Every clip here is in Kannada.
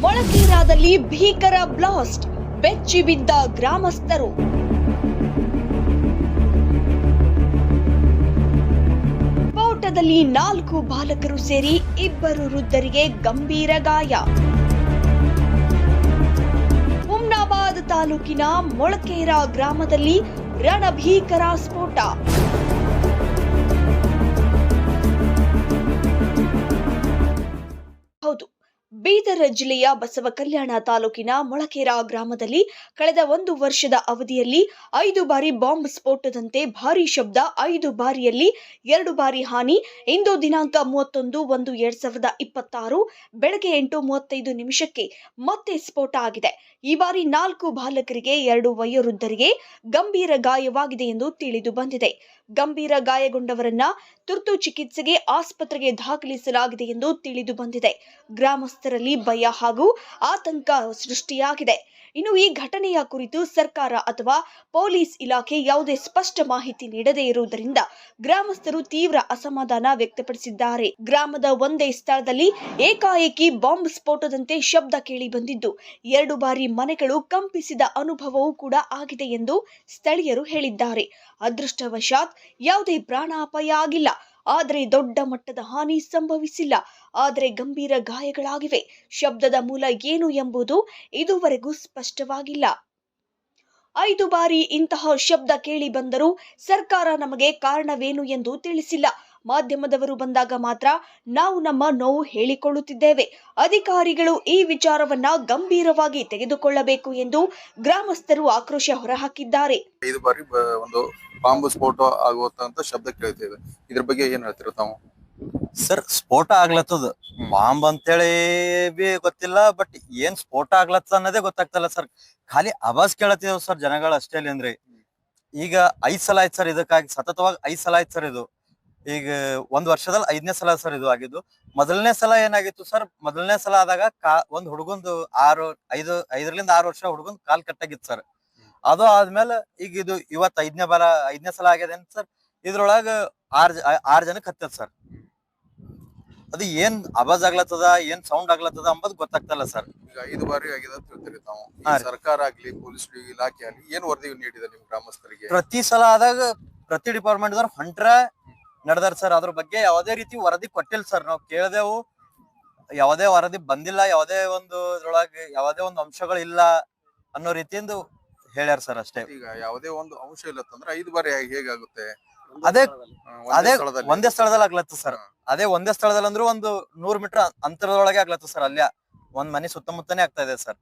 ಮೊಳಕೇರಾದಲ್ಲಿ ಭೀಕರ ಬ್ಲಾಸ್ಟ್, ಬೆಚ್ಚಿ ಬಿದ್ದ ಗ್ರಾಮಸ್ಥರು. ಸ್ಫೋಟದಲ್ಲಿ 4 ಬಾಲಕರು ಸೇರಿ 2 ವೃದ್ಧರಿಗೆ ಗಂಭೀರ ಗಾಯ. ಹುಮ್ನಾಬಾದ್ ತಾಲೂಕಿನ ಮೊಳಕೇರಾ ಗ್ರಾಮದಲ್ಲಿ ರಣಭೀಕರ ಸ್ಫೋಟ. ಹೌದು, ಬೀದರ್ ಜಿಲ್ಲೆಯ ಬಸವಕಲ್ಯಾಣ ತಾಲೂಕಿನ ಮೊಳಕೇರಾ ಗ್ರಾಮದಲ್ಲಿ ಕಳೆದ 1 ವರ್ಷದ ಅವಧಿಯಲ್ಲಿ 5 ಬಾರಿ ಬಾಂಬ್ ಸ್ಫೋಟದಂತೆ ಭಾರೀ ಶಬ್ದ, 5 ಬಾರಿಯಲ್ಲಿ 2 ಬಾರಿ ಹಾನಿ. ಇಂದು ದಿನಾಂಕ 31/1/2026 ಬೆಳಗ್ಗೆ 8:35 ಮತ್ತೆ ಸ್ಫೋಟ ಆಗಿದೆ. ಈ ಬಾರಿ 4 ಬಾಲಕರಿಗೆ 2 ವಯೋವೃದ್ಧರಿಗೆ ಗಂಭೀರ ಗಾಯವಾಗಿದೆ ಎಂದು ತಿಳಿದು ಬಂದಿದೆ. ಗಂಭೀರ ಗಾಯಗೊಂಡವರನ್ನ ತುರ್ತು ಚಿಕಿತ್ಸೆಗೆ ಆಸ್ಪತ್ರೆಗೆ ದಾಖಲಿಸಲಾಗಿದೆ ಎಂದು ತಿಳಿದು ಬಂದಿದೆ. ಗ್ರಾಮಸ್ಥರಲ್ಲಿ ಭಯ ಹಾಗೂ ಆತಂಕ ಸೃಷ್ಟಿಯಾಗಿದೆ. ಇನ್ನು ಈ ಘಟನೆಯ ಕುರಿತು ಸರ್ಕಾರ ಅಥವಾ ಪೊಲೀಸ್ ಇಲಾಖೆ ಯಾವುದೇ ಸ್ಪಷ್ಟ ಮಾಹಿತಿ ನೀಡದೇ ಇರುವುದರಿಂದ ಗ್ರಾಮಸ್ಥರು ತೀವ್ರ ಅಸಮಾಧಾನ ವ್ಯಕ್ತಪಡಿಸಿದ್ದಾರೆ. ಗ್ರಾಮದ ಒಂದೇ ಸ್ಥಳದಲ್ಲಿ ಏಕಾಏಕಿ ಬಾಂಬ್ ಸ್ಫೋಟದಂತೆ ಶಬ್ದ ಕೇಳಿ ಬಂದಿದ್ದು 2 ಬಾರಿ ಮನೆಗಳು ಕಂಪಿಸಿದ ಅನುಭವವೂ ಕೂಡ ಆಗಿದೆ ಎಂದು ಸ್ಥಳೀಯರು ಹೇಳಿದ್ದಾರೆ. ಅದೃಷ್ಟವಶಾತ್ ಯಾವುದೇ ಪ್ರಾಣಾಪಾಯ ಆಗಿಲ್ಲ, ಆದರೆ ದೊಡ್ಡ ಮಟ್ಟದ ಹಾನಿ ಸಂಭವಿಸಿಲ್ಲ. ಆದರೆ ಗಂಭೀರ ಗಾಯಗಳಾಗಿವೆ. ಶಬ್ದದ ಮೂಲ ಏನು ಎಂಬುದು ಇದುವರೆಗೂ ಸ್ಪಷ್ಟವಾಗಿಲ್ಲ. 5 ಬಾರಿ ಇಂತಹ ಶಬ್ದ ಕೇಳಿ ಬಂದರೂ ಸರ್ಕಾರ ನಮಗೆ ಕಾರಣವೇನು ಎಂದು ತಿಳಿಸಿಲ್ಲ. ಮಾಧ್ಯಮದವರು ಬಂದಾಗ ಮಾತ್ರ ನಾವು ನಮ್ಮ ನೋವು ಹೇಳಿಕೊಳ್ಳುತ್ತಿದ್ದೇವೆ. ಅಧಿಕಾರಿಗಳು ಈ ವಿಚಾರವನ್ನ ಗಂಭೀರವಾಗಿ ತೆಗೆದುಕೊಳ್ಳಬೇಕು ಎಂದು ಗ್ರಾಮಸ್ಥರು ಆಕ್ರೋಶ ಹೊರಹಾಕಿದ್ದಾರೆ. 5 ಬಾರಿ ಒಂದು ಬಾಂಬ್ ಸ್ಫೋಟ ಆಗುವಂತ ಶಬ್ದ ಕೇಳ್ತೇವೆ. ಇದ್ರ ಬಗ್ಗೆ ಏನ್ ಹೇಳ್ತೀರ ತಾವು? ಸರ್, ಸ್ಫೋಟ ಆಗ್ಲತ್ತದ, ಬಾಂಬ್ ಅಂತೇಳಿ ಬಿ ಗೊತ್ತಿಲ್ಲ, ಬಟ್ ಏನ್ ಸ್ಫೋಟ ಆಗ್ಲತ್ತ ಅನ್ನೋದೇ ಗೊತ್ತಾಗ್ತಲ್ಲ ಸರ್. ಖಾಲಿ ಆವಾಜ್ ಕೇಳತ್ತಿದೇವ್ ಸರ್ ಜನಗಳು ಅಷ್ಟೇ. ಅಂದ್ರೆ ಈಗ 5 ಸಲ ಆಯ್ತು ಸರ್, ಇದಕ್ಕಾಗಿ ಸತತವಾಗಿ 5 ಸಲ ಆಯ್ತು ಸರ್. ಇದು ಈಗ 1 ವರ್ಷದಲ್ಲಿ 5ನೇ ಸಲ ಸರ್ ಇದು ಆಗಿದ್ದು. ಮೊದಲನೇ ಸಲ ಏನಾಗಿತ್ತು ಸರ್, ಮೊದಲನೇ ಸಲ ಆದಾಗ ಒಂದ್ ಹುಡುಗಂದು 5ರಿಂದ 6 ವರ್ಷ ಹುಡುಗಂದ್ ಕಾಲ್ ಕಟ್ಟಾಗಿತ್ತು ಸರ್. ಅದು ಆದ್ಮೇಲೆ ಈಗ ಇದು ಇವತ್ 5ನೇ ಸಲ ಆಗ್ಯದ ಸರ್. ಇದ್ರೊಳಗ 6 ಜನಕ್ಕೆ ಹತ್ತದ ಸರ್. ಅದು ಏನ್ ಆವಾಜ್ ಆಗ್ಲತ್ತದ, ಏನ್ ಸೌಂಡ್ ಆಗ್ಲತ್ತದ ಅಂಬದ್ ಗೊತ್ತಾಗ್ತಲ್ಲ ಸರ್. ಈಗ 5 ಬಾರಿ ಆಗಿದೆ ಅಂತ ಹೇಳ್ತೀರಿ ತಾವು. ಸರ್ಕಾರ ಆಗ್ಲಿ ಪೊಲೀಸ್ ಇಲಾಖೆ ಆಗ್ಲಿ ಏನ್ ವರದಿ ನೀಡಿದೆ ನಿಮ್ ಗ್ರಾಮಸ್ಥರಿಗೆ? ಪ್ರತಿ ಸಲ ಆದಾಗ ಪ್ರತಿ ಡಿಪಾರ್ಟ್ಮೆಂಟ್ ದವ್ರು ಹೊಂಟ್ರ ನಡೆದಾರ ಸರ್. ಅದ್ರ ಬಗ್ಗೆ ಯಾವುದೇ ರೀತಿ ವರದಿ ಕೊಟ್ಟಿಲ್ಲ ಸರ್. ನಾವು ಕೇಳ್ದೆವು, ಯಾವುದೇ ವರದಿ ಬಂದಿಲ್ಲ, ಯಾವುದೇ ಒಂದು ಇದ್ರೊಳಗೆ ಯಾವುದೇ ಒಂದು ಅಂಶಗಳಿಲ್ಲ ಅನ್ನೋ ರೀತಿಯಿಂದ ಹೇಳ್ಯಾರ ಸರ್ ಅಷ್ಟೇ. ಈಗ ಯಾವುದೇ ಒಂದು ಅಂಶ ಇಲ್ಲ ಅಂತಂದ್ರೆ 5 ಬಾರಿ ಹೇಗಾಗುತ್ತೆ? ಅದೇ ಒಂದೇ ಸ್ಥಳದಲ್ಲಿ ಆಗ್ಲತ್ತ ಸರ್. ಅದೇ ಒಂದೇ ಸ್ಥಳದಲ್ಲಿ ಅಂದ್ರೆ ಒಂದು 100 ಮೀಟರ್ ಅಂತರದೊಳಗೆ ಆಗ್ಲತ್ತ ಸರ್. ಅಲ್ಲೇ ಒಂದ್ ಮನೆ ಸುತ್ತಮುತ್ತನೇ ಆಗ್ತಾ ಇದೆ ಸರ್.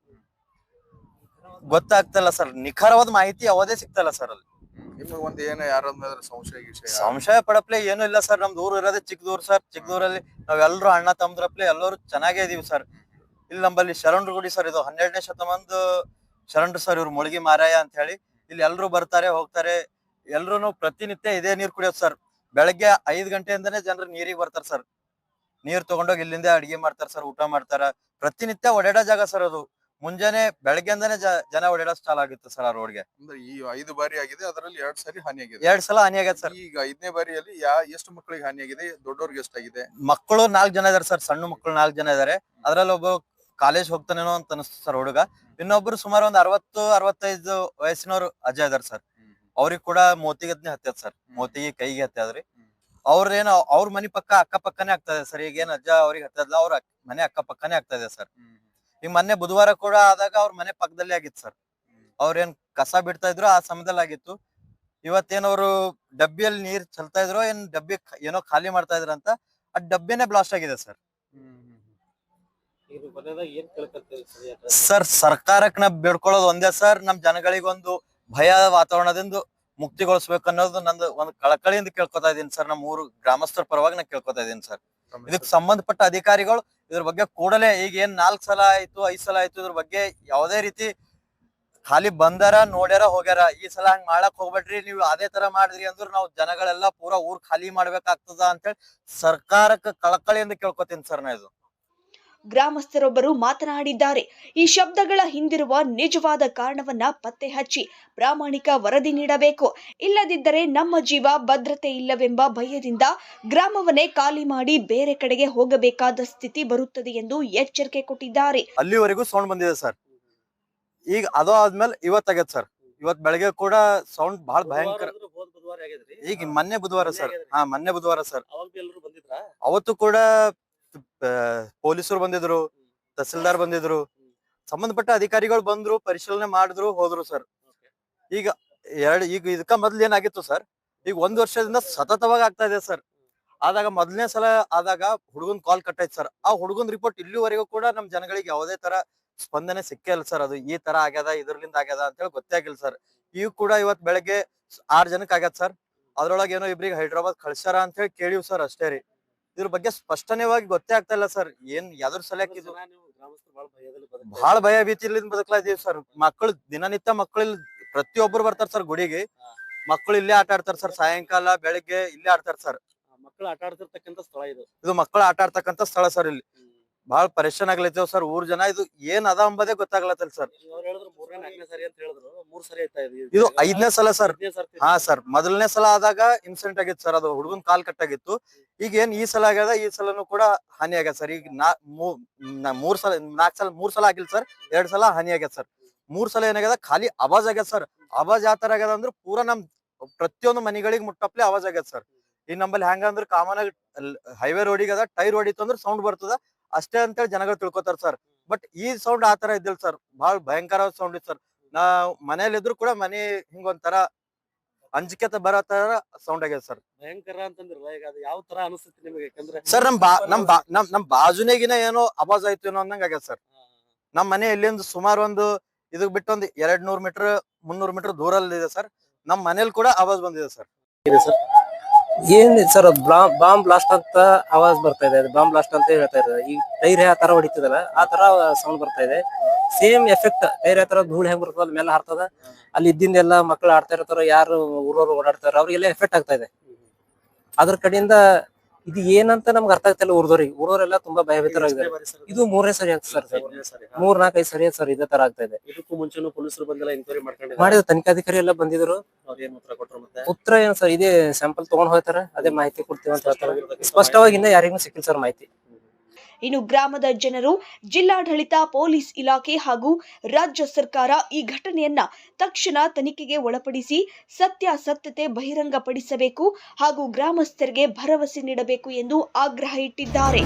ಗೊತ್ತಾಗ್ತಲ್ಲ ಸರ್, ನಿಖರವಾದ ಮಾಹಿತಿ ಯಾವುದೇ ಸಿಗ್ತಲ್ಲ ಸರ್ ಅಲ್ಲಿ. ನಿಮ್ಗೆ ಒಂದು ಏನೋ ಯಾರಾದ್ರೂ ಸಂಶಯ ಪಡಪ್ಲೆ ಏನು ಇಲ್ಲ ಸರ್. ನಮ್ದು ಊರು ಇರೋದೇ ಚಿಕ್ಕದೂರ್ ಸರ್. ಚಿಕ್ಕದೂರಲ್ಲಿ ನಾವೆಲ್ಲರೂ ಅಣ್ಣ ತಮ್ಮದ್ರಪ್ಲೆ ಎಲ್ಲರೂ ಚೆನ್ನಾಗೇ ಇದೀವಿ ಸರ್. ಇಲ್ಲಿ ನಮ್ಮಲ್ಲಿ ಶರಣರು ಗುಡಿ ಸರ್, ಇದು 12ನೇ ಶತಮಾನದ ಶರಣರು ಸರ್. ಇವ್ರು ಮುಳುಗಿ ಮಾರಾಯ ಅಂತ ಹೇಳಿ ಇಲ್ಲಿ ಎಲ್ರು ಬರ್ತಾರೆ ಹೋಗ್ತಾರೆ. ಎಲ್ರು ಪ್ರತಿನಿತ್ಯ ಇದೇ ನೀರ್ ಕುಡಿಯೋದು ಸರ್. ಬೆಳಗ್ಗೆ 5 ಗಂಟೆಯಿಂದಾನೇ ಜನರು ನೀರಿಗೆ ಬರ್ತಾರ ಸರ್. ನೀರ್ ತಗೊಂಡೋಗಿ ಇಲ್ಲಿಂದ ಅಡಿಗೆ ಮಾಡ್ತಾರ ಸರ್, ಊಟ ಮಾಡ್ತಾರ. ಪ್ರತಿನಿತ್ಯ ಓಡಾಡೋ ಜಾಗ ಸರ್ ಅದು. ಮುಂಜಾನೆ ಬೆಳಗ್ಗೆಯಿಂದಾನೇ ಜನ ಓಡಾಡೋ ಸ್ಟಾಲ್ ಆಗಿತ್ತು ಸರ್ ಆ ರೋಡ್ಗೆ. ಅಂದ್ರೆ ಈ 5 ಬಾರಿ ಆಗಿದೆ, ಅದರಲ್ಲಿ 2 ಸಾರಿ ಹಾನಿ ಆಗಿದೆ. 2 ಸಲ ಹಾನಿ ಆಗಿದೆ ಸರ್. ಈಗ 5ನೇ ಬಾರಿಯಲ್ಲಿ ಎಷ್ಟು ಮಕ್ಕಳಿಗೆ ಹಾನಿ ಆಗಿದೆ, ದೊಡ್ಡವ್ರಿಗೆ ಎಷ್ಟಾಗಿದೆ? ಮಕ್ಕಳು 4 ಜನ ಇದಾರೆ ಸರ್. ಸಣ್ಣ ಮಕ್ಕಳು 4 ಜನ ಇದಾರೆ. ಅದ್ರಲ್ಲಿ ಒಬ್ಬ ಕಾಲೇಜ್ ಹೋಗ್ತಾನೇನೋ ಅಂತ ಅನಿಸ್ತು ಸರ್ ಹುಡುಗ. ಇನ್ನೊಬ್ರು ಸುಮಾರು ಒಂದ್ 60-65 ವಯಸ್ಸಿನವ್ರು ಅಜ್ಜ ಇದಾರೆ ಸರ್. ಅವ್ರಿಗೆ ಕೂಡ ಮೋತಿಗದ್ನೆ ಹತ್ತದ ಸರ್. ಮೋತಿಗೆ ಕೈಗೆ ಹತ್ತದ್ರಿ. ಅವ್ರೇನು ಅವ್ರ ಮನಿ ಅಕ್ಕಪಕ್ಕನೇ ಆಗ್ತದೆ ಸರ್. ಈಗ ಏನ್ ಅಜ್ಜ ಅವ್ರಿಗೆ ಹತ್ತದಲ್ಲ, ಅವ್ರ ಮನೆ ಅಕ್ಕಪಕ್ಕನೇ ಆಗ್ತಾ ಇದೆ ಸರ್. ಈಗ ಮೊನ್ನೆ ಬುಧವಾರ ಕೂಡ ಆದಾಗ ಅವ್ರ ಮನೆ ಪಕ್ಕದಲ್ಲಿ ಆಗಿತ್ತು ಸರ್. ಅವ್ರೇನ್ ಕಸ ಬಿಡ್ತಾ ಇದ್ರು ಆ ಸಮಯದಲ್ಲಿ ಆಗಿತ್ತು. ಇವತ್ತೇನವ್ರು ಡಬ್ಬಿಯಲ್ಲಿ ನೀರ್ ಚೆಲ್ತಾ ಇದ್ರು, ಏನ್ ಡಬ್ಬಿ ಏನೋ ಖಾಲಿ ಮಾಡ್ತಾ ಇದ್ರ ಅಂತ ಆ ಡಬ್ಬಿನೇ ಬ್ಲಾಸ್ಟ್ ಆಗಿದೆ ಸರ್. ಸರ್, ಸರ್ಕಾರಕ್ಕೆ ನಾ ಬೇಡ್ಕೊಳ್ಳೋದು ಒಂದೇ ಸರ್, ನಮ್ ಜನಗಳಿಗೊಂದು ಭಯ ವಾತಾವರಣದಿಂದ ಮುಕ್ತಿಗೊಳಿಸ್ಬೇಕು ಅನ್ನೋದು ನಂದು ಒಂದು ಕಳಕಳಿಯಿಂದ ಕೇಳ್ಕೊತಾ ಇದೀನಿ ಸರ್. ನಮ್ಮ ಊರು ಗ್ರಾಮಸ್ಥರ ಪರವಾಗಿ ನಾ ಕೇಳ್ಕೊತಾ ಇದೀನಿ ಸರ್. ಇದಕ್ ಸಂಬಂಧಪಟ್ಟ ಅಧಿಕಾರಿಗಳು ಇದ್ರ ಬಗ್ಗೆ ಕೂಡಲೇ, ಈಗ ಏನ್ 4 ಸಲ ಆಯ್ತು 5 ಸಲ ಆಯ್ತು, ಇದ್ರ ಬಗ್ಗೆ ಯಾವುದೇ ರೀತಿ ಖಾಲಿ ಬಂದಾರ ನೋಡ್ಯಾರ ಹೋಗ್ಯಾರ, ಈ ಸಲ ಹಂಗ್ ಮಾಡಕ್ ಹೋಗ್ಬೇಡ್ರಿ, ನೀವು ಅದೇ ತರ ಮಾಡಿದ್ರಿ ಅಂದ್ರೆ ನಾವು ಜನಗಳೆಲ್ಲ ಪೂರಾ ಊರ್ ಖಾಲಿ ಮಾಡ್ಬೇಕಾಗ್ತದ ಅಂತೇಳಿ ಸರ್ಕಾರಕ್ಕೆ ಕಳಕಳಿಯಿಂದ ಕೇಳ್ಕೊತೀನಿ ಸರ್ ನಾ ಇದು. ಗ್ರಾಮಸ್ಥರೊಬ್ಬರು ಮಾತನಾಡಿದ್ದಾರೆ. ಈ ಶಬ್ದಗಳ ಹಿಂದಿರುವ ನಿಜವಾದ ಕಾರಣವನ್ನ ಪತ್ತೆ ಹಚ್ಚಿ ಪ್ರಾಮಾಣಿಕ ವರದಿ ನೀಡಬೇಕು. ಇಲ್ಲದಿದ್ದರೆ ನಮ್ಮ ಜೀವ ಭದ್ರತೆ ಇಲ್ಲವೆಂಬ ಭಯದಿಂದ ಗ್ರಾಮವನ್ನೇ ಖಾಲಿ ಮಾಡಿ ಬೇರೆ ಕಡೆಗೆ ಹೋಗಬೇಕಾದ ಸ್ಥಿತಿ ಬರುತ್ತದೆ ಎಂದು ಎಚ್ಚರಿಕೆ ಕೊಟ್ಟಿದ್ದಾರೆ. ಅಲ್ಲಿವರೆಗೂ ಸೌಂಡ್ ಬಂದಿದೆ ಸರ್. ಈಗ ಅದು ಆದ್ಮೇಲೆ ಇವತ್ತಾಗೈತೆ ಸರ್. ಇವತ್ ಬೆಳಗ್ಗೆ ಕೂಡ ಸೌಂಡ್ ಬಹಳ ಭಯಂಕರ. ಈಗ ಮೊನ್ನೆ ಬುಧವಾರ ಸರ್. ಮೊನ್ನೆ ಬುಧವಾರ ಸರ್. ಅವತ್ತು ಕೂಡ ಪೊಲೀಸರು ಬಂದಿದ್ರು, ತಹಸೀಲ್ದಾರ್ ಬಂದಿದ್ರು, ಸಂಬಂಧಪಟ್ಟ ಅಧಿಕಾರಿಗಳು ಬಂದ್ರು, ಪರಿಶೀಲನೆ ಮಾಡಿದ್ರು, ಹೋದ್ರು ಸರ್. ಈಗ ಇದಕ್ಕ ಮೊದ್ಲು ಏನಾಗಿತ್ತು ಸರ್, ಈಗ 1 ವರ್ಷದಿಂದ ಸತತವಾಗಿ ಆಗ್ತಾ ಇದೆ ಸರ್. ಆದಾಗ ಮೊದಲನೇ ಸಲ ಆದಾಗ ಹುಡುಗನ್ ಕಾಲ್ ಕಟ್ಟಾಯ್ತು ಸರ್. ಆ ಹುಡುಗನ್ ರಿಪೋರ್ಟ್ ಇಲ್ಲಿವರೆಗೂ ಕೂಡ ನಮ್ ಜನಗಳಿಗೆ ಯಾವುದೇ ತರ ಸ್ಪಂದನೆ ಸಿಕ್ಕೇ ಇಲ್ಲ ಸರ್. ಅದು ಈ ತರ ಆಗ್ಯದ, ಇದ್ರಲಿಂದ ಆಗ್ಯದ ಅಂತ ಹೇಳಿ ಗೊತ್ತೇ ಆಗಿಲ್ಲ ಸರ್. ಈಗ ಕೂಡ ಇವತ್ ಬೆಳಗ್ಗೆ 6 ಜನಕ್ಕೆ ಆಗ್ಯದ ಸರ್. ಅದ್ರೊಳಗೆ ಏನೋ ಇಬ್ರಿಗೆ ಹೈದ್ರಾಬಾದ್ ಕಳ್ಸ್ಯಾರ ಅಂತ ಹೇಳಿ ಕೇಳಿವ್ ಸರ್, ಅಷ್ಟೇ ರೀ. ಇದ್ರ ಬಗ್ಗೆ ಸ್ಪಷ್ಟನೆವಾಗಿ ಗೊತ್ತೇ ಆಗ್ತಾ ಇಲ್ಲ ಸರ್. ಯಾವ್ದ್ರ ಸಲಕ್ಕೆ ಇದು ಬಹಳ ಭಯ ಭೀತಿಲಿಂದ ಬದುಕ್ಲಾ ಇದೀವಿ ಸರ್. ಮಕ್ಕಳು ದಿನನಿತ್ಯ ಮಕ್ಕಳು ಪ್ರತಿಯೊಬ್ಬರು ಬರ್ತಾರ ಸರ್ ಗುಡಿಗೆ. ಮಕ್ಕಳು ಇಲ್ಲೇ ಆಟ ಆಡ್ತಾರ ಸರ್. ಸಾಯಂಕಾಲ ಬೆಳಿಗ್ಗೆ ಇಲ್ಲೇ ಆಡ್ತಾರ ಸರ್. ಮಕ್ಕಳು ಆಟ ಆಡ್ತಿರ್ತಕ್ಕಂಥ ಸ್ಥಳ ಇದು ಮಕ್ಕಳು ಆಟ ಆಡ್ತಕ್ಕಂಥ ಸ್ಥಳ ಸರ್. ಇಲ್ಲಿ ಬಹಳ ಪರೇಶಾನ್ ಆಗ್ಲತ್ತೇವ್ ಸರ್. ಊರ್ ಜನ ಇದು ಏನ್ ಅದ ಅಂಬದೇ ಗೊತ್ತಾಗ್ಲತ್ತಲ್ಲ ಸರ್. ಇದು 5ನೇ ಸಲ ಸರ್. ಸರ್, ಮೊದಲನೇ ಸಲ ಆದಾಗ ಇನ್ಸಿಡೆಂಟ್ ಆಗಿತ್ತು ಸರ್. ಅದು ಹುಡುಗನ್ ಕಾಲ್ ಕಟ್ಟಾಗಿತ್ತು. ಈಗ ಏನ್ ಈ ಸಲ ಆಗ್ಯದ, ಈ ಸಲನು ಕೂಡ ಹಾನಿ ಆಗ್ಯದ ಸರ್. ಈಗ 3 ಸಲ ಆಗಿಲ್ಲ ಸರ್, 2 ಸಲ ಹಾನಿ ಆಗ್ಯದ ಸರ್. 3 ಸಲ ಏನಾಗ್ಯದ, ಖಾಲಿ ಆವಾಜ್ ಆಗ್ಯದ ಸರ್. ಆವಾಜ್ ಯಾವ ತರ ಆಗ್ಯದ ಅಂದ್ರೆ ಪೂರಾ ನಮ್ ಪ್ರತಿಯೊಂದು ಮನಿಗಳಿಗೆ ಮುಟ್ಟಪ್ಲೆ ಆವಾಜ್ ಆಗ್ಯದ ಸರ್. ಈ ನಂಬಲ್ಲಿ ಹೆಂಗಂದ್ರ ಕಾಮನ್ ಆಗಿ ಹೈವೇ ರೋಡಿಗೆ ಅದ, ಟೈರ್ ಹೊಡಿತು ಅಂದ್ರೆ ಸೌಂಡ್ ಬರ್ತದ ಅಷ್ಟೇ ಅಂತೇಳಿ ಜನಗಳು ತಿಳ್ಕೊತಾರ ಸರ್. ಬಟ್ ಈ ಸೌಂಡ್ ಆ ತರ ಇದ್ದಿಲ್ಲ ಸರ್. ಬಹಳ ಭಯಂಕರ ಸೌಂಡ್ ಇತ್ತು ಸರ್. ನಾ ಮನೇಲಿ ಇದ್ರು ಕೂಡ ಮನೆ ಹಿಂಗೊಂತರ ಅಂಜಿಕೆ ಬರೋ ತರ ಸೌಂಡ್ ಆಗ್ಯದ ಸರ್. ಭಯಂಕರ ಅಂತಂದ್ರಲ್ಲ, ಈಗ ಅದು ಯಾವ ತರ ಅನಿಸುತ್ತೆ ನಿಮಗೆ? ಯಾಕಂದ್ರೆ ಸರ್ ನಮ್ ಬಾಜುನೇಗಿನ ಏನೋ ಆವಾಜ್ ಆಯ್ತು ಏನೋ ಅನ್ನಂಗ ಆಗ್ಯದ ಸರ್. ನಮ್ ಮನೆ ಇಲ್ಲಿಂದ ಸುಮಾರು ಒಂದು ಇದಕ್ ಬಿಟ್ಟು ಒಂದು 200 ಮೀಟರ್ 300 ಮೀಟರ್ ದೂರಲ್ಲಿ ಇದೆ ಸರ್. ನಮ್ ಮನೇಲಿ ಕೂಡ ಆವಾಜ್ ಬಂದಿದೆ ಸರ್. ಏನ್ ಸರ್, ಬಾಂಬ್ ಬ್ಲಾಸ್ಟ್ ಅಂತ ಆವಾಜ್ ಬರ್ತಾ ಇದೆ. ಬಾಂಬ್ ಬ್ಲಾಸ್ಟ್ ಅಂತ ಹೇಳ್ತಾ ಇದ್ದಾರೆ. ಈ ಟೈರ್ ಯಾವ ತರ ಹೊಡಿತದಲ್ಲ ಆ ತರ ಸೌಂಡ್ ಬರ್ತಾ ಇದೆ. ಸೇಮ್ ಎಫೆಕ್ಟ್ ಟೈರ್ ಯಾವ ತರ ಧೂಳು ಹೆಂಗ್ ಬರ್ತದ ಅದ್ ಮೇಲೆ ಹಾರ್ತದ. ಅಲ್ಲಿ ಇದ್ದಿಂದೆಲ್ಲ ಮಕ್ಳು ಆಡ್ತಾ ಇರ್ತಾರ, ಯಾರು ಊರವ್ರು ಓಡಾಡ್ತಾರ, ಅವ್ರಿಗೆಲ್ಲ ಎಫೆಕ್ಟ್ ಆಗ್ತಾ ಇದೆ. ಅದ್ರ ಕಡೆಯಿಂದ ಇದು ಏನಂತ ನಮ್ಗೆ ಅರ್ಥ ಆಗ್ತಾ ಇಲ್ಲ. ಊರವರೆಲ್ಲ ತುಂಬಾ ಭಯಭೀತರಾಗಿದ್ದಾರೆ. ಇದು 3ನೇ ಸರಿ ಆಗ್ತದೆ ಸರ್. 3-4 ಸರಿ ಸರ್ ಇದೇ ತರ ಆಗ್ತಾ ಇದೆ. ಇದಕ್ಕೂ ಮುಂಚೆನೂ ಪೊಲೀಸರು ಬಂದೆಲ್ಲ ಎಂಕ್ವೈರಿ ಮಾಡಿದ್ರು, ತನಿಖಾಧಿಕಾರಿ ಎಲ್ಲ ಬಂದಿದ್ರು. ಅವ್ರು ಏನ್ ಉತ್ತರ ಕೊಟ್ಟರು? ಮತ್ತೆ ಉತ್ತರ ಏನ್ ಸರ್, ಇದೇ ಸ್ಯಾಂಪಲ್ ತಗೊಂಡ್ ಹೋಗ್ತಾರೆ, ಅದೇ ಮಾಹಿತಿ ಕೊಡ್ತೀವಿ ಅಂತ ಹೇಳ್ತಾರೆ. ಸ್ಪಷ್ಟವಾಗಿ ಇನ್ನ ಯಾರಿಗೂ ಸಿಕ್ಕಿಲ್ಲ ಸರ್ ಮಾಹಿತಿ. ಇನ್ನು ಗ್ರಾಮದ ಜನರು ಜಿಲ್ಲಾಡಳಿತ, ಪೊಲೀಸ್ ಇಲಾಖೆ ಹಾಗೂ ರಾಜ್ಯ ಸರ್ಕಾರ ಈ ಘಟನೆಯನ್ನ ತಕ್ಷಣ ತನಿಖೆಗೆ ಒಳಪಡಿಸಿ ಸತ್ಯಾಸತ್ಯತೆ ಬಹಿರಂಗಪಡಿಸಬೇಕು ಹಾಗೂ ಗ್ರಾಮಸ್ಥರಿಗೆ ಭರವಸೆ ನೀಡಬೇಕು ಎಂದು ಆಗ್ರಹ ಇಟ್ಟಿದ್ದಾರೆ.